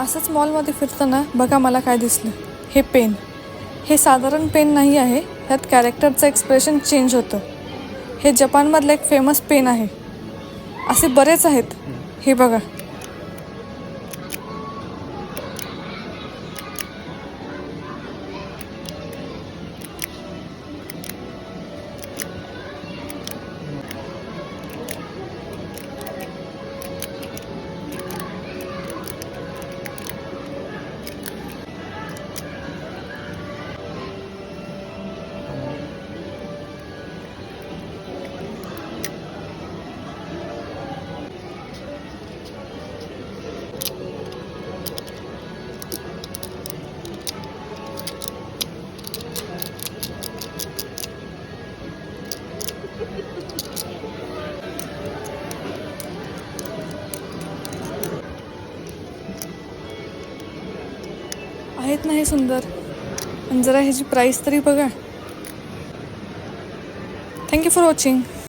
असंच मॉलमध्ये फिरताना बघा मला काय दिसलं. हे पेन, हे साधारण पेन नाही आहे, ह्यात कॅरेक्टरचं एक्सप्रेशन चेंज होतं. हे जपानमधलं एक फेमस पेन आहे. असे बरेच आहेत, हे बघा. आहेत ना हे सुंदर, पण जरा ह्याची प्राईस तरी बघा. Thank you for watching.